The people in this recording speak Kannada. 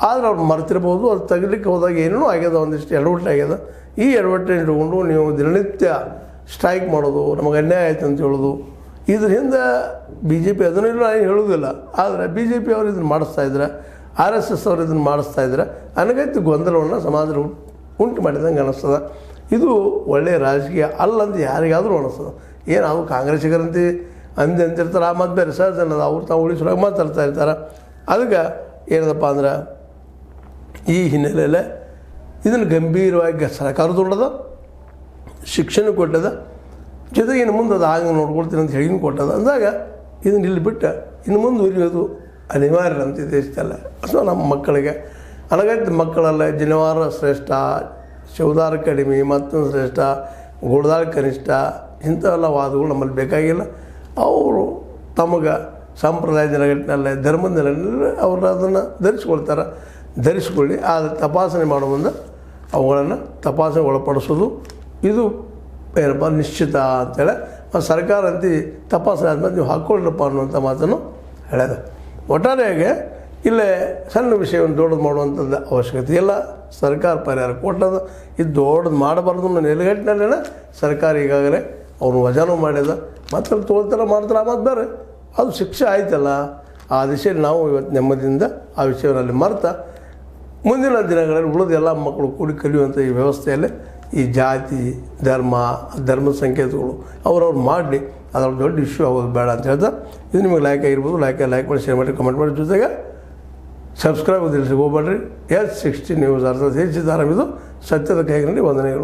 ಆದರೆ ಅವ್ರು ಮರ್ತಿರ್ಬೋದು. ಅದು ತೆಗಿಲಿಕ್ಕೆ ಹೋದಾಗ ಏನೇನೋ ಆಗ್ಯದ, ಒಂದಿಷ್ಟು ಎಡವಟ್ಟು ಆಗ್ಯದ. ಈ ಎಡವಟ್ಟನ್ನು ಇಟ್ಕೊಂಡು ನೀವು ದಿನನಿತ್ಯ ಸ್ಟ್ರೈಕ್ ಮಾಡೋದು, ನಮಗೆ ಅನ್ಯಾಯ ಆಯ್ತು ಅಂತ ಹೇಳೋದು, ಇದ್ರ ಹಿಂದೆ ಬಿ ಜೆ ಪಿ ಅದನ್ನು ಇಲ್ಲ ನಾನು ಹೇಳೋದಿಲ್ಲ. ಆದರೆ ಬಿ ಜೆ ಪಿ ಅವರು ಇದನ್ನು ಮಾಡಿಸ್ತಾಯಿದ್ರೆ, RSS ಅವರು ಇದನ್ನು ಮಾಡಿಸ್ತಾಯಿದ್ರೆ ನನಗೈತಿ ಗೊಂದಲವನ್ನು ಸಮಾಜದಲ್ಲಿ ಉಂಟು ಮಾಡಿದಂಗೆ ಅನ್ನಿಸ್ತದೆ. ಇದು ಒಳ್ಳೆಯ ರಾಜಕೀಯ ಅಲ್ಲ ಅಂತ ಯಾರಿಗಾದರೂ ಅನ್ನಿಸ್ತದೆ. ಏನು ಅದು ಕಾಂಗ್ರೆಸ್ಸಿಗರಂತೆ ಅಂತಿರ್ತಾರೆ, ಆ ಮತ್ತು ಬೇರೆ ಸಹಜ ಅನ್ನೋದು ಅವ್ರು ತಾವು ಉಳಿಸೋಕೆ ಮಾತಾಡ್ತಾ ಇರ್ತಾರೆ. ಅದಕ್ಕೆ ಏನದಪ್ಪ ಅಂದ್ರೆ ಈ ಹಿನ್ನೆಲೆಯಲ್ಲೇ ಇದನ್ನು ಗಂಭೀರವಾಗಿ ಸರ್ಕಾರ ತೊಗೊಂಡದ, ಶಿಕ್ಷಣ ಕೊಟ್ಟದ, ಜೊತೆಗೆ ಇನ್ನು ಮುಂದೆ ಅದು ಆಗ ನೋಡ್ಕೊಳ್ತೀನಿ ಅಂತ ಹೇಳಿನೂ ಕೊಟ್ಟದ. ಅಂದಾಗ ಇದನ್ನು ಇಲ್ಲಿ ಬಿಟ್ಟು ಇನ್ನು ಮುಂದುವರಿಯೋದು ಅನಿವಾರ್ಯ ಅಂತ ದೇಶದಲ್ಲ. ಅಥವಾ ನಮ್ಮ ಮಕ್ಕಳಿಗೆ ಅನಗತ್ಯ ಮಕ್ಕಳಲ್ಲ ಜನಿವಾರ ಶ್ರೇಷ್ಠ, ಚೌದಾರ ಕಡಿಮೆ, ಮತ್ತೊಂದು ಶ್ರೇಷ್ಠ, ಗುಡ್ದಾಳ ಕನಿಷ್ಠ ಇಂಥವೆಲ್ಲ ವಾದಗಳು ನಮ್ಮಲ್ಲಿ ಬೇಕಾಗಿಲ್ಲ. ಅವರು ತಮಗೆ ಸಂಪ್ರದಾಯ ನೆಲೆಗಟ್ಟಿನಲ್ಲೇ ಧರ್ಮದ ನೆಲೆಗಟ್ಟಿನಲ್ಲಿ ಅವರು ಅದನ್ನು ಧರಿಸ್ಕೊಳ್ಳಿ. ಆದರೆ ತಪಾಸಣೆ ಮಾಡೋ ಮುಂದೆ ಅವುಗಳನ್ನು ತಪಾಸಣೆ ಒಳಪಡಿಸೋದು ಇದು ಏನಪ್ಪ ನಿಶ್ಚಿತ ಅಂತೇಳಿ ಸರ್ಕಾರ ಅಂತ ತಪಾಸಣೆ ಆದಮೇಲೆ ನೀವು ಹಾಕ್ಕೊಳ್ಳಪ್ಪ ಅನ್ನುವಂಥ ಮಾತನ್ನು ಹೇಳ್ಯದ. ಒಟ್ಟಾರೆಯಾಗಿ ಇಲ್ಲೇ ಸಣ್ಣ ವಿಷಯವನ್ನು ದೊಡ್ಡದು ಮಾಡುವಂಥದ್ದು ಅವಶ್ಯಕತೆ ಇಲ್ಲ. ಸರ್ಕಾರ ಪರಿಹಾರ ಕೊಟ್ಟದ, ಇದು ದೊಡ್ಡದು ಮಾಡಬಾರ್ದು ಅನ್ನೋ ನೆಲೆಗಟ್ಟಿನಲ್ಲೇ ಸರ್ಕಾರ ಈಗಾಗಲೇ ಅವ್ರು ವಜಾನೂ ಮಾಡ್ಯದ. ಮತ್ತೆ ಮಾಡ್ತಾರೆ ಮತ್ತು ಬೇರೆ ಅದು ಶಿಕ್ಷೆ ಆಯ್ತಲ್ಲ. ಆ ದಿಶೆಯಲ್ಲಿ ನಾವು ಇವತ್ತು ನೆಮ್ಮದಿಯಿಂದ ಆ ವಿಷಯದಲ್ಲಿ ಮರೆತ ಮುಂದಿನ ದಿನಗಳಲ್ಲಿ ಉಳಿದ ಎಲ್ಲ ಮಕ್ಕಳು ಕೂಡಿ ಕಲಿಯುವಂಥ ಈ ವ್ಯವಸ್ಥೆಯಲ್ಲಿ ಈ ಜಾತಿ ಧರ್ಮದ ಸಂಕೇತಗಳು ಅವ್ರವ್ರು ಮಾಡಿ ಅದರ ದೊಡ್ಡ ಇಶ್ಯೂ ಆಗೋದು ಬೇಡ ಅಂತ ಹೇಳ್ತಾ, ಇದು ನಿಮಗೆ ಲೈಕ್ ಆಗಿರ್ಬೋದು. ಲೈಕ್ ಮಾಡಿ, ಶೇರ್ ಮಾಡಿ, ಕಮೆಂಟ್ ಮಾಡಿ, ಜೊತೆಗೆ ಸಬ್ಸ್ಕ್ರೈಬ್ ತಿಳಿಸಿ ಹೋಗ್ಬೇಡ್ರಿ. S60 ನ್ಯೂಸ್ ಅರ್ಥಾತ್ ಹೆಚ್ಚಿದ ಇದು ಸತ್ಯದ ಕೈಗಿನಲ್ಲಿ ವಂದನೆಗಳು.